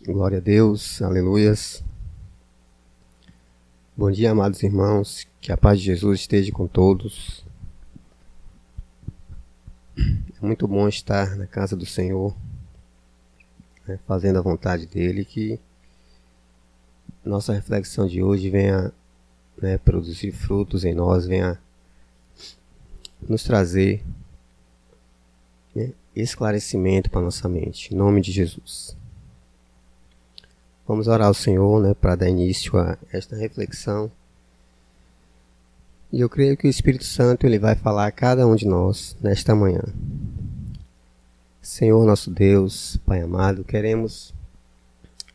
Glória a Deus, aleluias. Bom dia, amados irmãos, que a paz de Jesus esteja com todos. É muito bom estar na casa do Senhor, fazendo a vontade dEle, que nossa reflexão de hoje venha produzir frutos em nós, venha nos trazer esclarecimento para nossa mente, em nome de Jesus. Vamos orar ao Senhor para dar início a esta reflexão. E eu creio que o Espírito Santo ele vai falar a cada um de nós nesta manhã. Senhor nosso Deus, Pai amado, queremos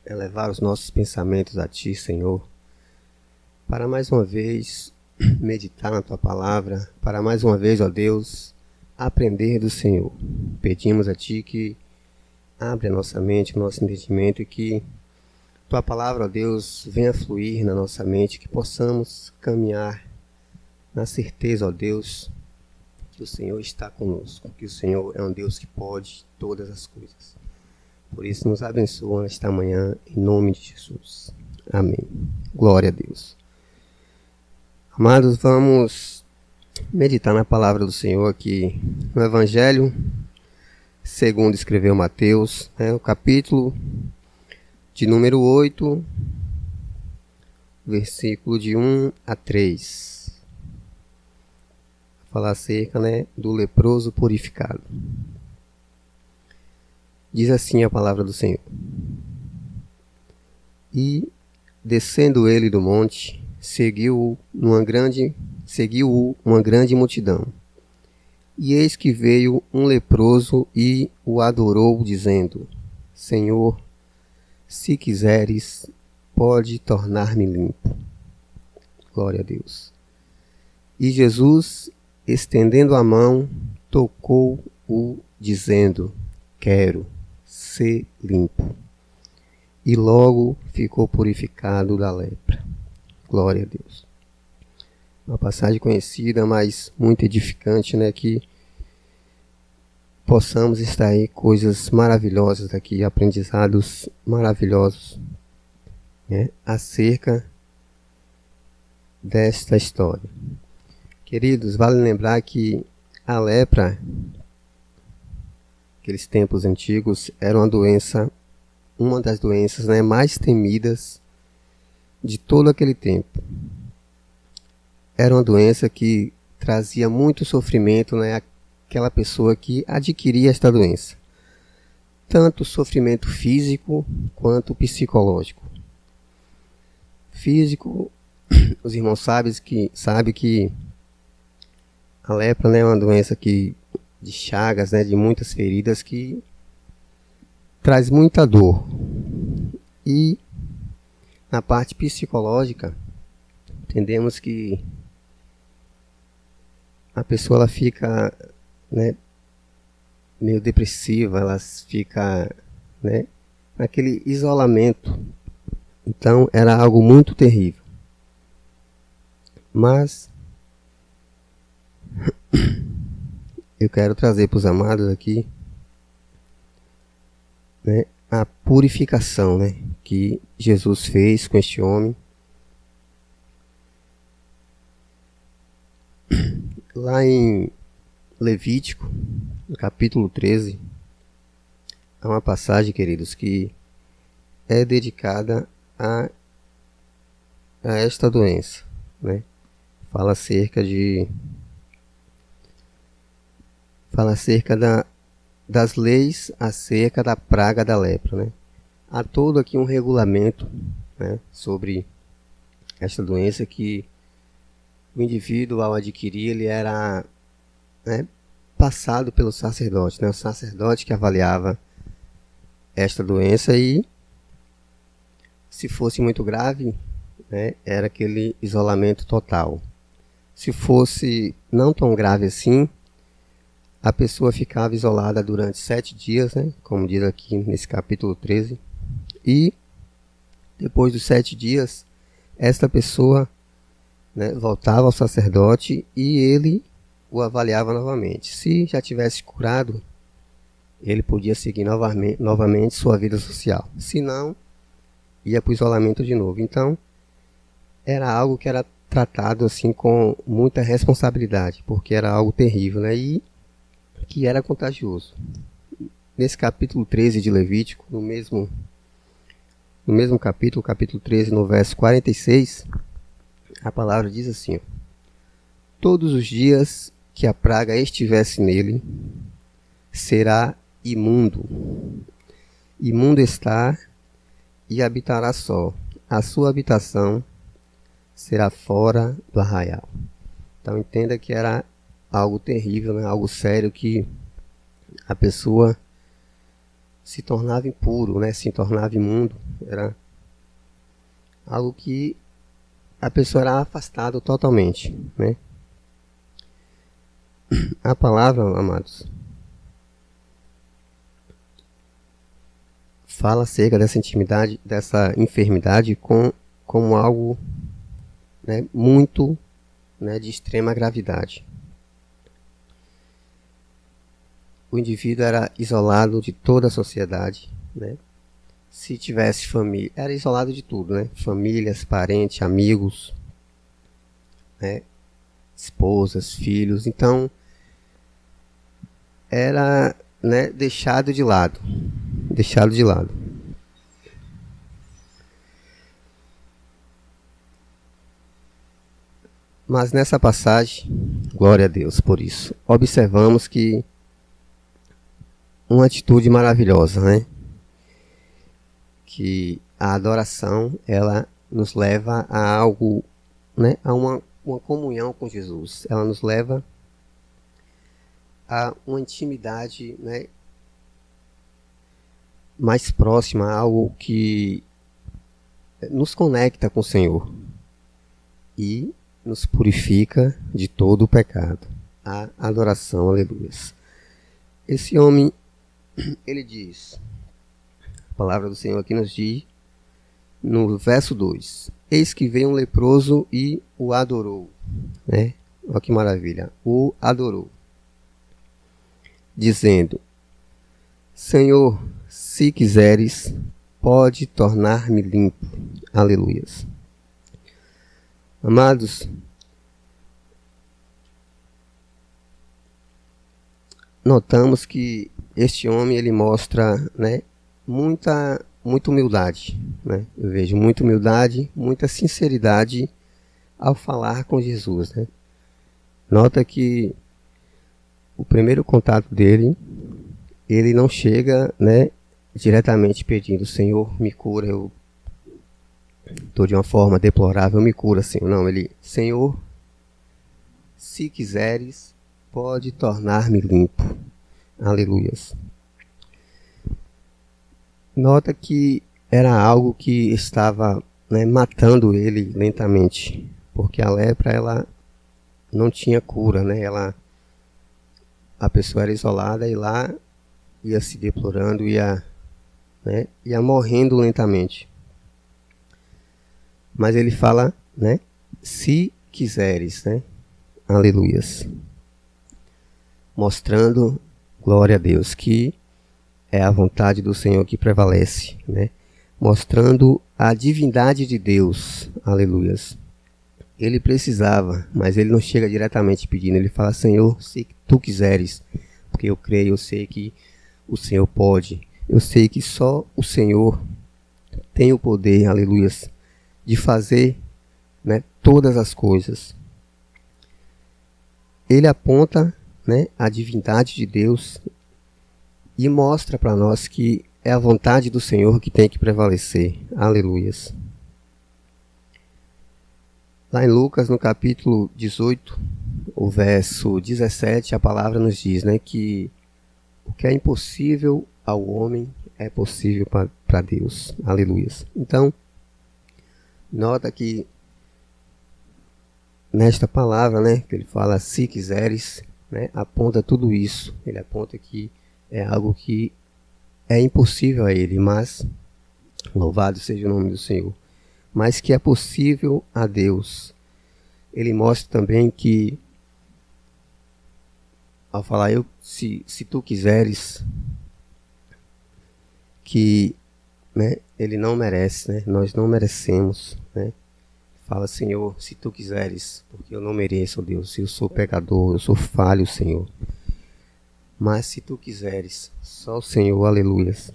elevar os nossos pensamentos a Ti, Senhor, para mais uma vez meditar na Tua palavra, para mais uma vez, ó Deus, aprender do Senhor. Pedimos a Ti que abra a nossa mente, o nosso entendimento e que Tua palavra, ó Deus, venha fluir na nossa mente, que possamos caminhar na certeza, ó Deus, que o Senhor está conosco, que o Senhor é um Deus que pode todas as coisas. Por isso, nos abençoa nesta manhã, em nome de Jesus. Amém. Glória a Deus. Amados, vamos meditar na palavra do Senhor aqui no Evangelho, segundo escreveu Mateus, o capítulo de número 8, versículo de 1 a 3. Falar acerca do leproso purificado. Diz assim a palavra do Senhor. E, descendo ele do monte, seguiu-o uma grande multidão. E eis que veio um leproso e o adorou, dizendo: Senhor, se quiseres, pode tornar-me limpo. Glória a Deus. E Jesus, estendendo a mão, tocou-o, dizendo: Quero ser limpo. E logo ficou purificado da lepra. Glória a Deus. Uma passagem conhecida, mas muito edificante, que possamos extrair coisas maravilhosas daqui, aprendizados maravilhosos, acerca desta história. Queridos, vale lembrar que a lepra, aqueles tempos antigos, era uma das doenças mais temidas de todo aquele tempo. Era uma doença que trazia muito sofrimento àquela pessoa que adquiria esta doença. Tanto sofrimento físico quanto psicológico. Físico, os irmãos sabem que a lepra é uma doença de chagas, de muitas feridas, que traz muita dor. E na parte psicológica, entendemos que a pessoa ela fica meio depressiva, ela fica naquele isolamento. Então era algo muito terrível. Mas eu quero trazer para os amados aqui a purificação que Jesus fez com este homem. Lá em Levítico, no capítulo 13, há uma passagem, queridos, que é dedicada a esta doença. Fala acerca das leis acerca da praga da lepra. Há todo aqui um regulamento sobre esta doença, que o indivíduo, ao adquirir, ele era passado pelo sacerdote. O sacerdote que avaliava esta doença, e se fosse muito grave, era aquele isolamento total. Se fosse não tão grave assim, a pessoa ficava isolada durante 7 dias, como diz aqui nesse capítulo 13. E depois dos 7 dias, esta pessoa voltava ao sacerdote e ele o avaliava novamente. Se já tivesse curado, ele podia seguir novamente sua vida social. Se não, ia para o isolamento de novo. Então, era algo que era tratado assim com muita responsabilidade, porque era algo terrível, né? E que era contagioso. Nesse capítulo 13 de Levítico, no mesmo capítulo 13, no verso 46, a palavra diz assim: ó, todos os dias que a praga estivesse nele, será imundo. Imundo está e habitará só. A sua habitação será fora do arraial. Então entenda que era algo terrível, né? Algo sério, que a pessoa se tornava impuro, né? Se tornava imundo. Era algo que a pessoa era afastada totalmente, né? A palavra, amados, fala acerca dessa intimidade, dessa enfermidade como algo, né, muito, né, de extrema gravidade. O indivíduo era isolado de toda a sociedade, né? Se tivesse família, era isolado de tudo, né? Famílias, parentes, amigos, né? Esposas, filhos. Então, era, né, deixado de lado. Deixado de lado. Mas nessa passagem, glória a Deus por isso, observamos que uma atitude maravilhosa, né? Que a adoração, ela nos leva a algo, né? A uma comunhão com Jesus. Ela nos leva a uma intimidade, né, mais próxima, algo que nos conecta com o Senhor e nos purifica de todo o pecado. A adoração, aleluia. Esse homem, ele diz, a palavra do Senhor aqui nos diz, no verso 2, eis que veio um leproso e o adorou, né? Olha que maravilha, o adorou, dizendo: Senhor, se quiseres, pode tornar-me limpo. Aleluias. Amados, notamos que este homem, ele mostra, né, muita humildade, né? Eu vejo muita humildade, muita sinceridade ao falar com Jesus, né? Nota que o primeiro contato dele, ele não chega, né, diretamente pedindo: Senhor, me cura, eu estou de uma forma deplorável, me cura, Senhor. Não, ele: Senhor, se quiseres, pode tornar-me limpo. Aleluias. Nota que era algo que estava, né, matando ele lentamente, porque a lepra, ela não tinha cura, né? A pessoa era isolada e lá ia se deplorando, ia morrendo lentamente. Mas ele fala, né, se quiseres, né? Aleluias. Mostrando, glória a Deus, que é a vontade do Senhor que prevalece, né? Mostrando a divindade de Deus. Aleluias. Ele precisava, mas ele não chega diretamente pedindo. Ele fala: Senhor, se tu quiseres, porque eu creio, eu sei que o Senhor pode. Eu sei que só o Senhor tem o poder, aleluias, de fazer, né, todas as coisas. Ele aponta, né, a divindade de Deus e mostra para nós que é a vontade do Senhor que tem que prevalecer. Aleluias. Lá em Lucas, no capítulo 18, o verso 17, a palavra nos diz, né, que o que é impossível ao homem é possível para Deus. Aleluias. Então, nota que nesta palavra, né, que ele fala: se quiseres, né, aponta tudo isso. Ele aponta que é algo que é impossível a ele, mas louvado seja o nome do Senhor, mas que é possível a Deus. Ele mostra também que, ao falar se tu quiseres, que, né, ele não merece, né? Nós não merecemos, né? Fala, Senhor, se tu quiseres, porque eu não mereço, Deus, eu sou pecador, eu sou falho, Senhor. Mas se tu quiseres, só o Senhor, aleluias,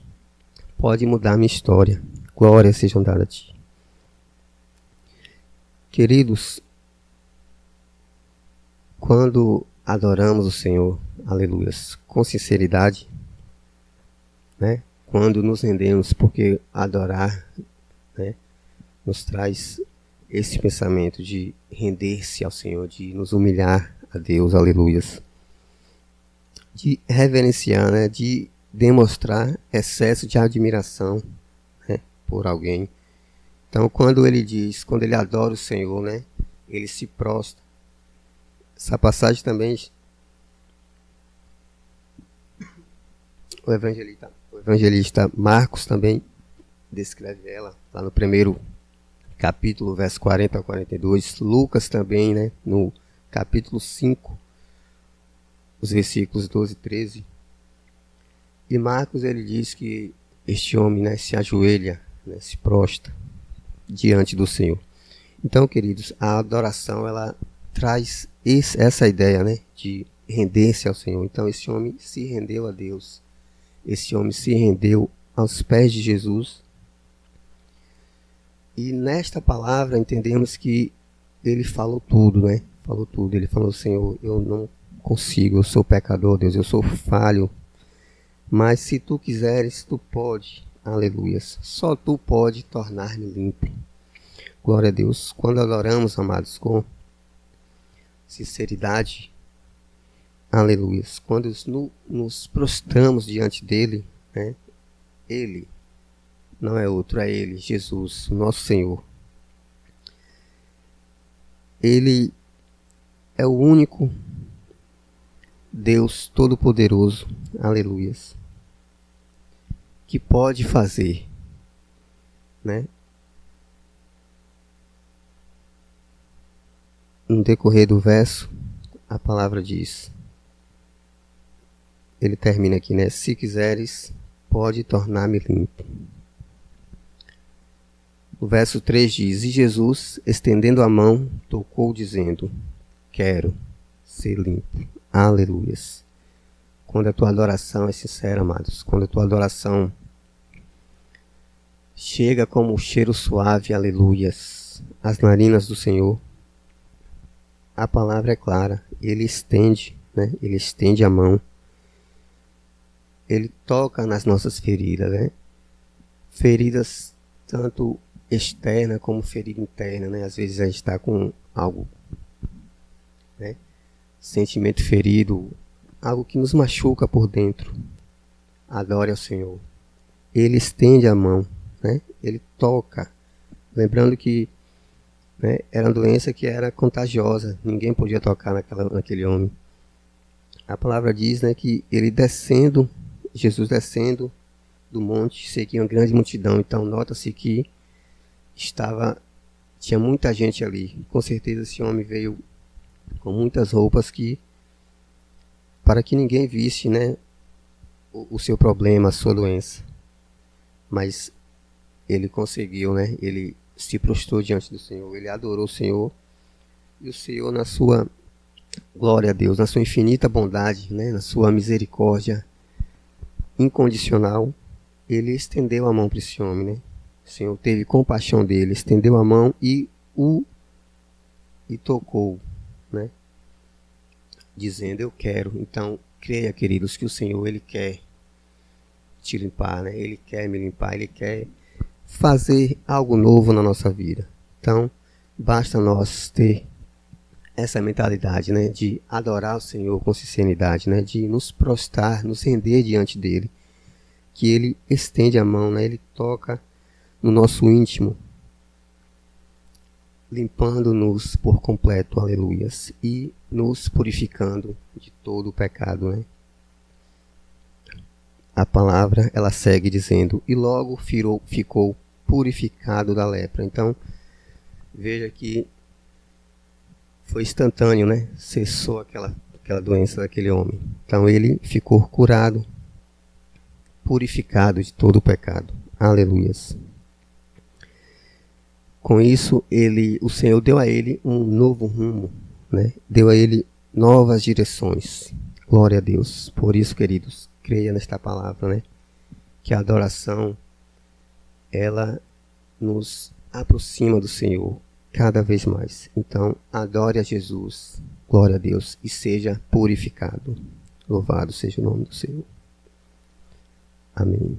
pode mudar a minha história. Glórias sejam dadas a ti. Queridos, quando adoramos o Senhor, aleluias, com sinceridade, né? Quando nos rendemos, porque adorar, né, nos traz esse pensamento de render-se ao Senhor, de nos humilhar a Deus, aleluias, de reverenciar, né, de demonstrar excesso de admiração, né, por alguém. Então, quando ele adora o Senhor, né, ele se prostra. Essa passagem também, o evangelista Marcos também descreve ela, lá no primeiro capítulo, verso 40 a 42. Lucas também, né, no capítulo 5, os versículos 12 e 13. E Marcos, ele diz que este homem, né, se ajoelha, né, se prostra diante do Senhor. Então, queridos, a adoração, ela traz essa ideia, né, de render-se ao Senhor. Então, esse homem se rendeu a Deus. Esse homem se rendeu aos pés de Jesus. E nesta palavra entendemos que ele falou tudo, né? Falou tudo. Ele falou, Senhor, eu não consigo, eu sou pecador, Deus, eu sou falho. Mas se tu quiseres, tu pode. Aleluias. Só tu pode tornar-me limpo. Glória a Deus. Quando adoramos, amados, com sinceridade, aleluias. Quando nos prostramos diante dele, né? Ele não é outro, é ele, Jesus, o nosso Senhor. Ele é o único Deus Todo-Poderoso, aleluias, que pode fazer, né? No decorrer do verso, a palavra diz, ele termina aqui, né? Se quiseres, pode tornar-me limpo. O verso 3 diz, e Jesus, estendendo a mão, tocou, dizendo, quero ser limpo. Aleluias. Quando a tua adoração é sincera, amados, quando a tua adoração chega como um cheiro suave, aleluias, às narinas do Senhor, a palavra é clara, ele estende, né? Ele estende a mão, ele toca nas nossas feridas, né? Feridas tanto externa como ferida interna, né? Às vezes a gente está com algo, né? Sentimento ferido, algo que nos machuca por dentro. Adore ao Senhor. Ele estende a mão, né? Ele toca. Lembrando que, né, era uma doença que era contagiosa. Ninguém podia tocar naquele homem. A palavra diz, né, que ele descendo, Jesus descendo do monte, seguia uma grande multidão. Então nota-se que tinha muita gente ali. Com certeza esse homem veio com muitas roupas para que ninguém visse, né, o seu problema, a sua doença. Mas ele conseguiu, né? Ele se prostrou diante do Senhor, ele adorou o Senhor, e o Senhor, na sua glória a Deus, na sua infinita bondade, né, na sua misericórdia incondicional, ele estendeu a mão para esse homem, né? O Senhor teve compaixão dele, estendeu a mão e tocou, né? Dizendo, eu quero. Então, creia, queridos, que o Senhor, ele quer te limpar, né? Ele quer me limpar, ele quer fazer algo novo na nossa vida. Então, basta nós ter essa mentalidade, né, de adorar o Senhor com sinceridade, né, de nos prostrar, nos render diante dele, que ele estende a mão, né, ele toca no nosso íntimo, limpando-nos por completo, aleluias, e nos purificando de todo o pecado, né? A palavra, ela segue dizendo, e logo ficou purificado da lepra. Então, veja que foi instantâneo, né? Cessou aquela doença daquele homem. Então, ele ficou curado, purificado de todo o pecado. Aleluias. Com isso, o Senhor deu a ele um novo rumo, né? Deu a ele novas direções. Glória a Deus. Por isso, queridos, creia nesta palavra, né? Que a adoração, ela nos aproxima do Senhor cada vez mais. Então, adore a Jesus, glória a Deus, e seja purificado. Louvado seja o nome do Senhor. Amém.